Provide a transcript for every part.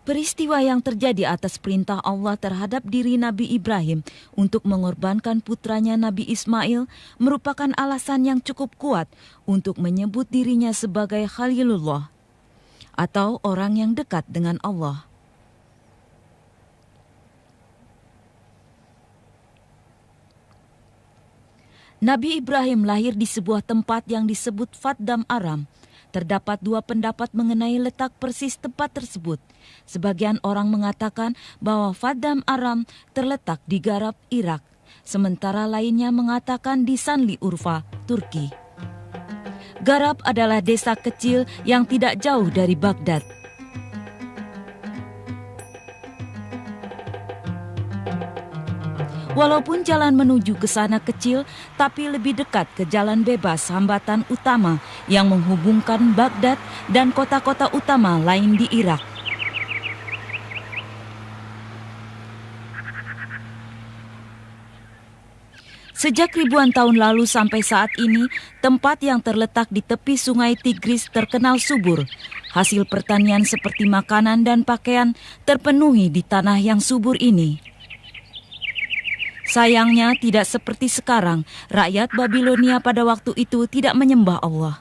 Peristiwa yang terjadi atas perintah Allah terhadap diri Nabi Ibrahim untuk mengorbankan putranya Nabi Ismail merupakan alasan yang cukup kuat untuk menyebut dirinya sebagai Khalilullah atau orang yang dekat dengan Allah. Nabi Ibrahim lahir di sebuah tempat yang disebut Faddam Aram. Terdapat dua pendapat mengenai letak persis tempat tersebut. Sebagian orang mengatakan bahwa Faddam Aram terletak di Garab, Irak. Sementara lainnya mengatakan di Sanli Urfa, Turki. Garab adalah desa kecil yang tidak jauh dari Baghdad. Walaupun jalan menuju ke sana kecil, tapi lebih dekat ke jalan bebas hambatan utama yang menghubungkan Baghdad dan kota-kota utama lain di Irak. Sejak ribuan tahun lalu sampai saat ini, tempat yang terletak di tepi sungai Tigris terkenal subur. Hasil pertanian seperti makanan dan pakaian terpenuhi di tanah yang subur ini. Sayangnya tidak seperti sekarang, rakyat Babilonia pada waktu itu tidak menyembah Allah.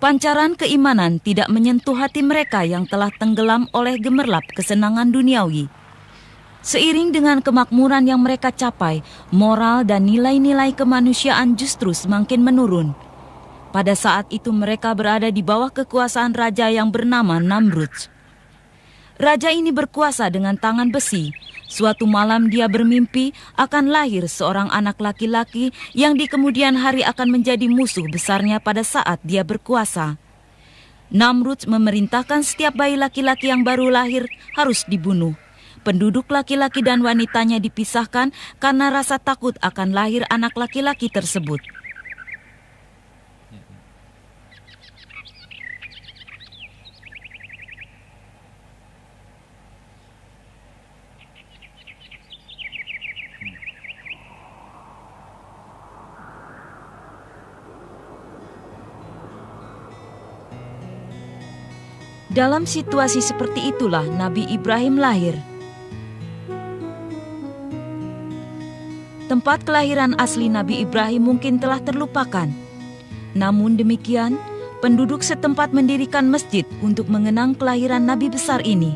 Pancaran keimanan tidak menyentuh hati mereka yang telah tenggelam oleh gemerlap kesenangan duniawi. Seiring dengan kemakmuran yang mereka capai, moral dan nilai-nilai kemanusiaan justru semakin menurun. Pada saat itu mereka berada di bawah kekuasaan raja yang bernama Namrud. Raja ini berkuasa dengan tangan besi. Suatu malam dia bermimpi akan lahir seorang anak laki-laki yang di kemudian hari akan menjadi musuh besarnya pada saat dia berkuasa. Namrud memerintahkan setiap bayi laki-laki yang baru lahir harus dibunuh. Penduduk laki-laki dan wanitanya dipisahkan karena rasa takut akan lahir anak laki-laki tersebut. Dalam situasi seperti itulah Nabi Ibrahim lahir. Tempat kelahiran asli Nabi Ibrahim mungkin telah terlupakan. Namun demikian, penduduk setempat mendirikan masjid untuk mengenang kelahiran Nabi besar ini.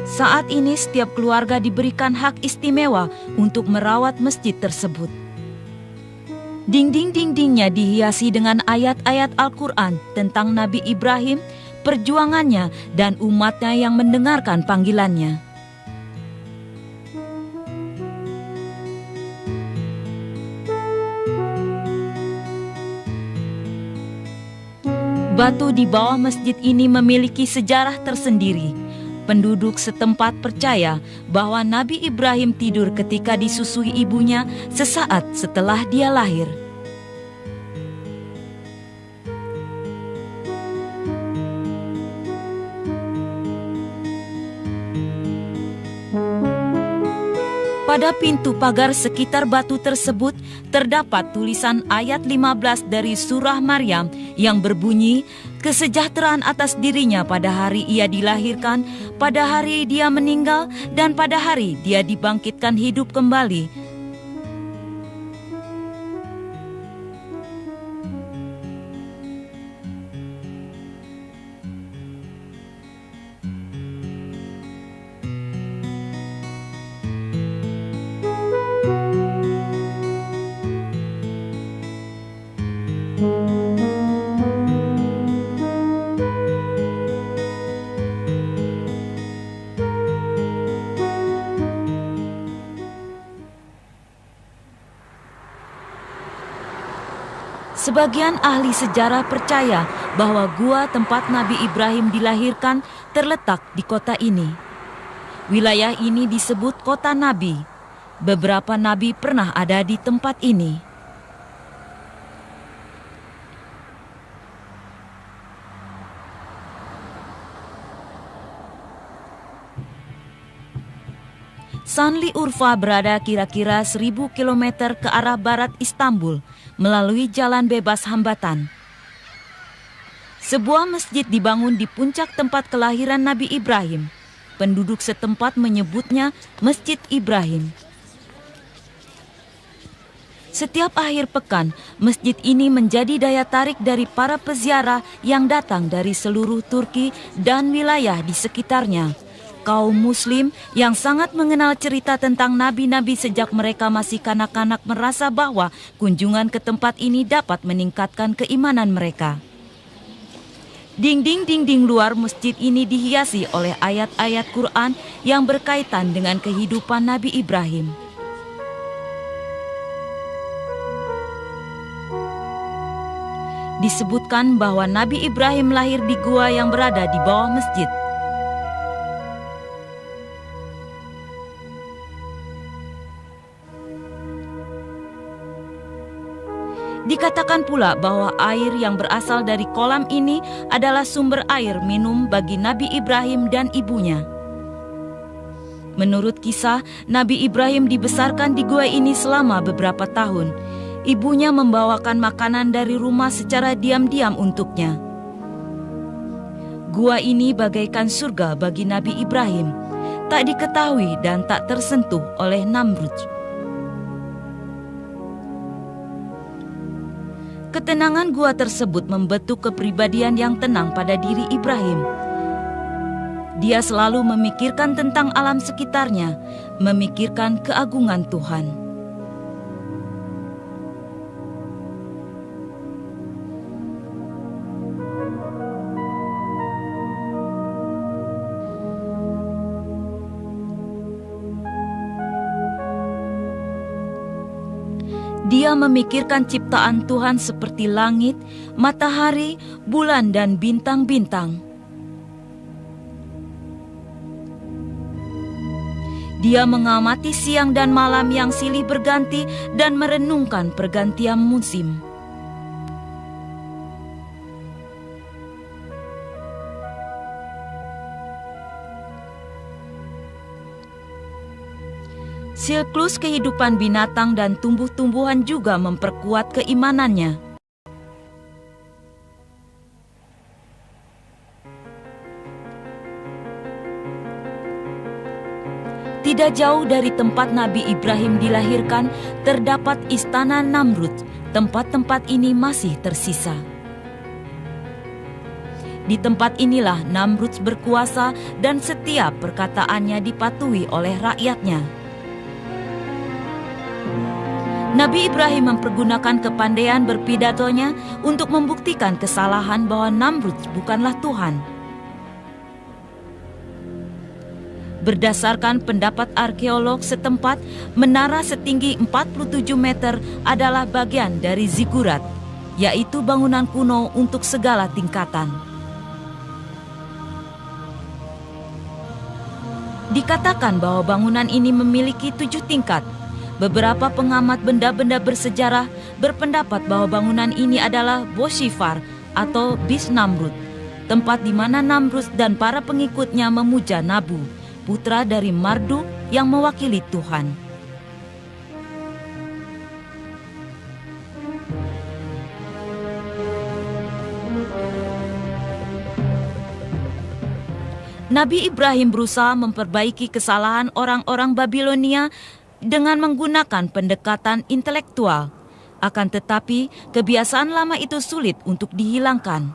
Saat ini setiap keluarga diberikan hak istimewa untuk merawat masjid tersebut. Dinding-dindingnya dihiasi dengan ayat-ayat Al-Quran tentang Nabi Ibrahim, perjuangannya, dan umatnya yang mendengarkan panggilannya. Batu di bawah masjid ini memiliki sejarah tersendiri. Penduduk setempat percaya bahwa Nabi Ibrahim tidur ketika disusui ibunya sesaat setelah dia lahir. Pada pintu pagar sekitar batu tersebut terdapat tulisan ayat 15 dari surah Maryam yang berbunyi, kesejahteraan atas dirinya pada hari ia dilahirkan, pada hari dia meninggal, dan pada hari dia dibangkitkan hidup kembali. Sebagian ahli sejarah percaya bahwa gua tempat Nabi Ibrahim dilahirkan terletak di kota ini. Wilayah ini disebut kota Nabi. Beberapa nabi pernah ada di tempat ini. Sanli Urfa berada kira-kira 1000 km ke arah barat Istanbul melalui jalan bebas hambatan. Sebuah masjid dibangun di puncak tempat kelahiran Nabi Ibrahim. Penduduk setempat menyebutnya Masjid Ibrahim. Setiap akhir pekan, masjid ini menjadi daya tarik dari para peziarah yang datang dari seluruh Turki dan wilayah di sekitarnya. Kaum muslim yang sangat mengenal cerita tentang nabi-nabi sejak mereka masih kanak-kanak merasa bahwa kunjungan ke tempat ini dapat meningkatkan keimanan mereka. Dinding-dinding luar masjid ini dihiasi oleh ayat-ayat Quran yang berkaitan dengan kehidupan Nabi Ibrahim. Disebutkan bahwa Nabi Ibrahim lahir di gua yang berada di bawah masjid. Dikatakan pula bahwa air yang berasal dari kolam ini adalah sumber air minum bagi Nabi Ibrahim dan ibunya. Menurut kisah, Nabi Ibrahim dibesarkan di gua ini selama beberapa tahun. Ibunya membawakan makanan dari rumah secara diam-diam untuknya. Gua ini bagaikan surga bagi Nabi Ibrahim, tak diketahui dan tak tersentuh oleh Namrud. Ketenangan gua tersebut membentuk kepribadian yang tenang pada diri Ibrahim. Dia selalu memikirkan tentang alam sekitarnya, memikirkan keagungan Tuhan. Dia memikirkan ciptaan Tuhan seperti langit, matahari, bulan, dan bintang-bintang. Dia mengamati siang dan malam yang silih berganti dan merenungkan pergantian musim. Siklus kehidupan binatang dan tumbuh-tumbuhan juga memperkuat keimanannya. Tidak jauh dari tempat Nabi Ibrahim dilahirkan, terdapat istana Namrud. Tempat-tempat ini masih tersisa. Di tempat inilah Namrud berkuasa dan setiap perkataannya dipatuhi oleh rakyatnya. Nabi Ibrahim mempergunakan kepandaian berpidatonya untuk membuktikan kesalahan bahwa Namrud bukanlah Tuhan. Berdasarkan pendapat arkeolog setempat, menara setinggi 47 meter adalah bagian dari zigurat, yaitu bangunan kuno untuk segala tingkatan. Dikatakan bahwa bangunan ini memiliki 7 tingkat. Beberapa pengamat benda-benda bersejarah berpendapat bahwa bangunan ini adalah Boshifar atau Bis Namrud, tempat di mana Namrud dan para pengikutnya memuja Nabu, putra dari Marduk yang mewakili Tuhan. Nabi Ibrahim berusaha memperbaiki kesalahan orang-orang Babilonia dengan menggunakan pendekatan intelektual. Akan tetapi, kebiasaan lama itu sulit untuk dihilangkan.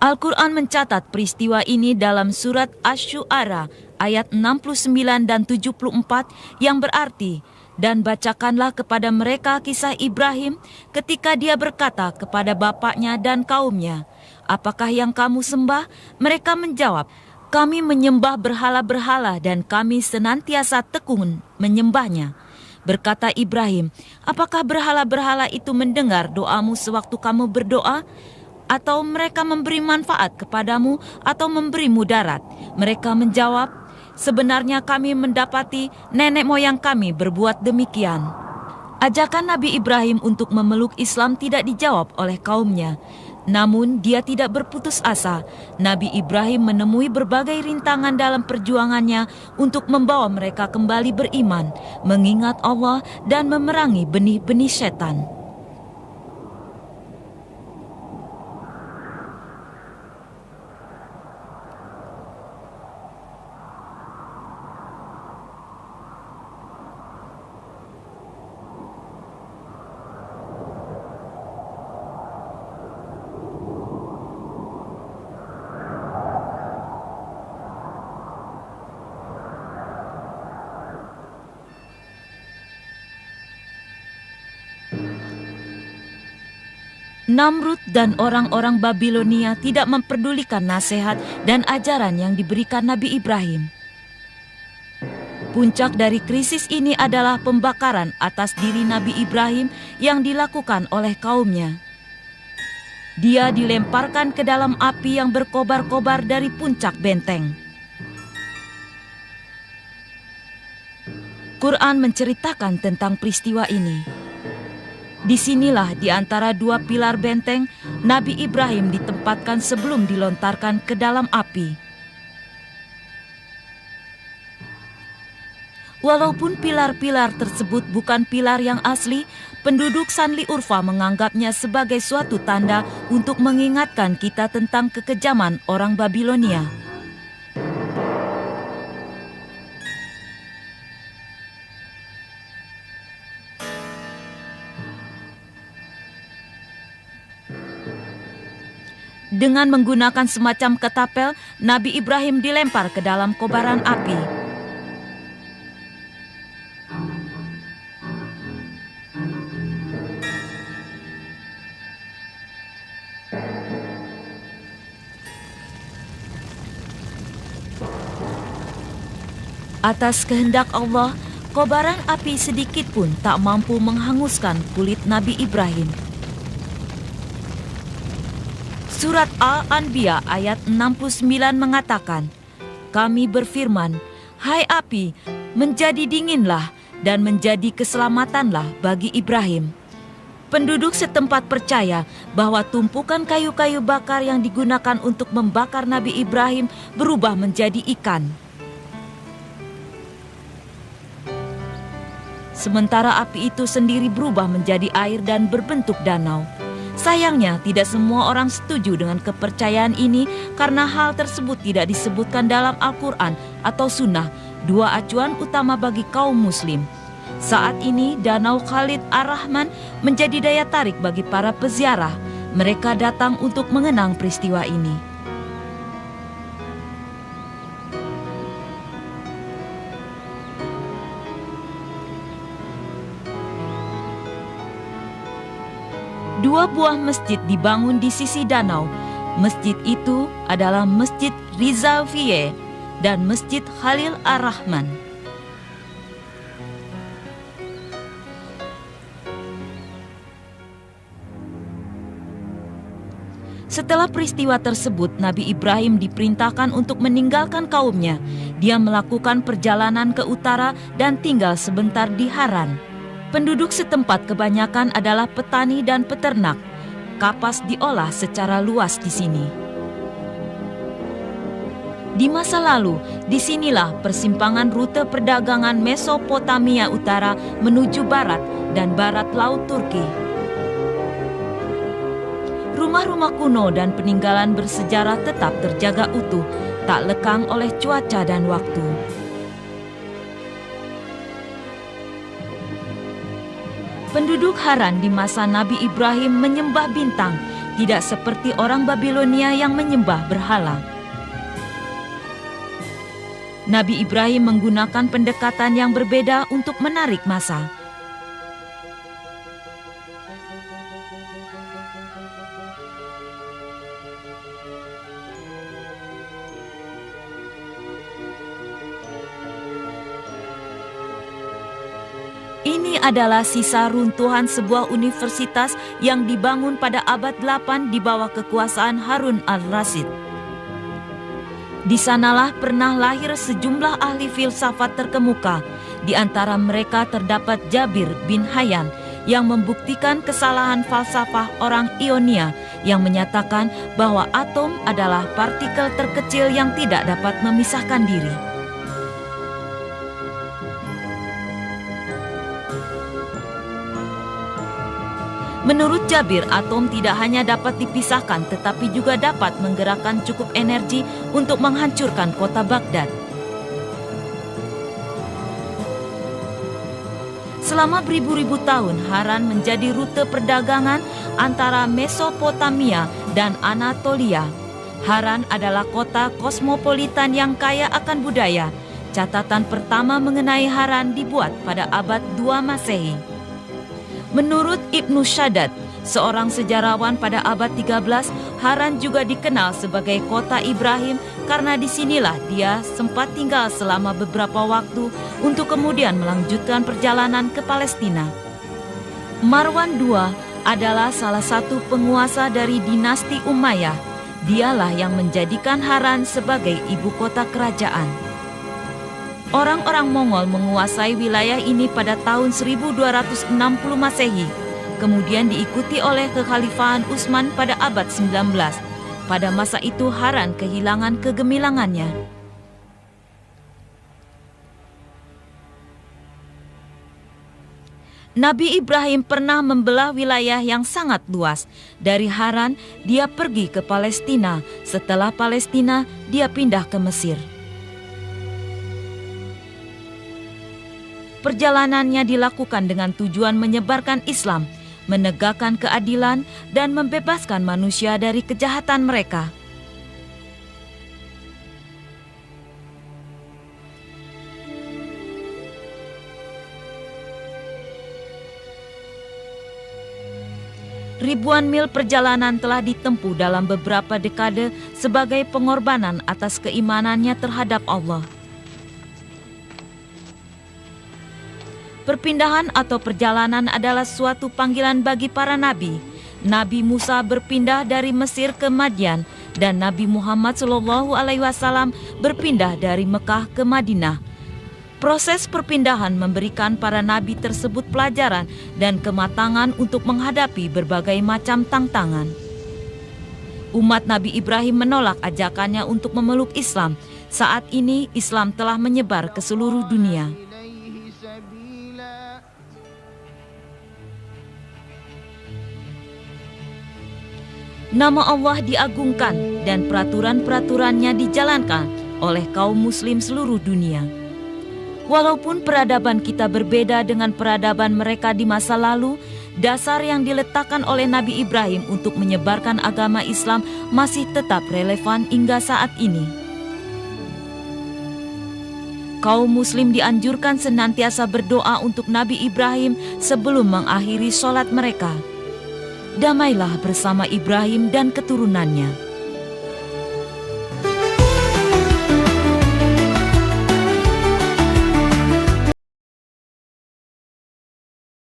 Al-Quran mencatat peristiwa ini dalam surat Asy-Syu'ara ayat 69 dan 74 yang berarti, "Dan bacakanlah kepada mereka kisah Ibrahim ketika dia berkata kepada bapaknya dan kaumnya, 'Apakah yang kamu sembah?' Mereka menjawab, 'Kami menyembah berhala-berhala dan kami senantiasa tekun menyembahnya.' Berkata Ibrahim, 'Apakah berhala-berhala itu mendengar doamu sewaktu kamu berdoa? Atau mereka memberi manfaat kepadamu atau memberi mudarat?' Mereka menjawab, 'Sebenarnya kami mendapati nenek moyang kami berbuat demikian.' Ajakan Nabi Ibrahim untuk memeluk Islam tidak dijawab oleh kaumnya. Namun dia tidak berputus asa. Nabi Ibrahim menemui berbagai rintangan dalam perjuangannya untuk membawa mereka kembali beriman, mengingat Allah dan memerangi benih-benih setan. Namrud dan orang-orang Babilonia tidak memperdulikan nasihat dan ajaran yang diberikan Nabi Ibrahim. Puncak dari krisis ini adalah pembakaran atas diri Nabi Ibrahim yang dilakukan oleh kaumnya. Dia dilemparkan ke dalam api yang berkobar-kobar dari puncak benteng. Quran menceritakan tentang peristiwa ini. Disinilah di antara dua pilar benteng, Nabi Ibrahim ditempatkan sebelum dilontarkan ke dalam api. Walaupun pilar-pilar tersebut bukan pilar yang asli, penduduk Sanli Urfa menganggapnya sebagai suatu tanda untuk mengingatkan kita tentang kekejaman orang Babilonia. Dengan menggunakan semacam ketapel, Nabi Ibrahim dilempar ke dalam kobaran api. Atas kehendak Allah, kobaran api sedikit pun tak mampu menghanguskan kulit Nabi Ibrahim. Surat Al-Anbiya ayat 69 mengatakan, "Kami berfirman, hai api, menjadi dinginlah dan menjadi keselamatanlah bagi Ibrahim." Penduduk setempat percaya bahwa tumpukan kayu-kayu bakar yang digunakan untuk membakar Nabi Ibrahim berubah menjadi ikan. Sementara api itu sendiri berubah menjadi air dan berbentuk danau. Sayangnya, tidak semua orang setuju dengan kepercayaan ini karena hal tersebut tidak disebutkan dalam Al-Quran atau Sunnah, dua acuan utama bagi kaum Muslim. Saat ini, Danau Khalid Ar-Rahman menjadi daya tarik bagi para peziarah. Mereka datang untuk mengenang peristiwa ini. Dua buah masjid dibangun di sisi danau. Masjid itu adalah Masjid Rizalfiye dan Masjid Khalil Ar-Rahman. Setelah peristiwa tersebut, Nabi Ibrahim diperintahkan untuk meninggalkan kaumnya. Dia melakukan perjalanan ke utara dan tinggal sebentar di Haran. Penduduk setempat kebanyakan adalah petani dan peternak. Kapas diolah secara luas di sini. Di masa lalu, disinilah persimpangan rute perdagangan Mesopotamia Utara menuju barat dan barat laut Turki. Rumah-rumah kuno dan peninggalan bersejarah tetap terjaga utuh, tak lekang oleh cuaca dan waktu. Penduduk Haran di masa Nabi Ibrahim menyembah bintang, tidak seperti orang Babilonia yang menyembah berhala. Nabi Ibrahim menggunakan pendekatan yang berbeda untuk menarik massa. Ini adalah sisa runtuhan sebuah universitas yang dibangun pada abad 8 di bawah kekuasaan Harun al-Rasyid. Di sanalah pernah lahir sejumlah ahli filsafat terkemuka. Di antara mereka terdapat Jabir bin Hayyan yang membuktikan kesalahan falsafah orang Ionia yang menyatakan bahwa atom adalah partikel terkecil yang tidak dapat memisahkan diri. Menurut Jabir, atom tidak hanya dapat dipisahkan tetapi juga dapat menggerakkan cukup energi untuk menghancurkan kota Baghdad. Selama beribu-ribu tahun, Haran menjadi rute perdagangan antara Mesopotamia dan Anatolia. Haran adalah kota kosmopolitan yang kaya akan budaya. Catatan pertama mengenai Haran dibuat pada abad 2 Masehi. Menurut Ibnu Shaddad, seorang sejarawan pada abad 13, Haran juga dikenal sebagai kota Ibrahim karena disinilah dia sempat tinggal selama beberapa waktu untuk kemudian melanjutkan perjalanan ke Palestina. Marwan II adalah salah satu penguasa dari dinasti Umayyah. Dialah yang menjadikan Haran sebagai ibu kota kerajaan. Orang-orang Mongol menguasai wilayah ini pada tahun 1260 Masehi, kemudian diikuti oleh kekhalifahan Utsman pada abad 19. Pada masa itu Haran kehilangan kegemilangannya. Nabi Ibrahim pernah membelah wilayah yang sangat luas. Dari Haran, dia pergi ke Palestina. Setelah Palestina, dia pindah ke Mesir. Perjalanannya dilakukan dengan tujuan menyebarkan Islam, menegakkan keadilan, dan membebaskan manusia dari kejahatan mereka. Ribuan mil perjalanan telah ditempuh dalam beberapa dekade sebagai pengorbanan atas keimanannya terhadap Allah. Perpindahan atau perjalanan adalah suatu panggilan bagi para nabi. Nabi Musa berpindah dari Mesir ke Madian dan Nabi Muhammad SAW berpindah dari Mekah ke Madinah. Proses perpindahan memberikan para nabi tersebut pelajaran dan kematangan untuk menghadapi berbagai macam tantangan. Umat Nabi Ibrahim menolak ajakannya untuk memeluk Islam. Saat ini Islam telah menyebar ke seluruh dunia. Nama Allah diagungkan dan peraturan-peraturannya dijalankan oleh kaum muslim seluruh dunia. Walaupun peradaban kita berbeda dengan peradaban mereka di masa lalu, dasar yang diletakkan oleh Nabi Ibrahim untuk menyebarkan agama Islam masih tetap relevan hingga saat ini. Kaum muslim dianjurkan senantiasa berdoa untuk Nabi Ibrahim sebelum mengakhiri sholat mereka. Damailah bersama Ibrahim dan keturunannya.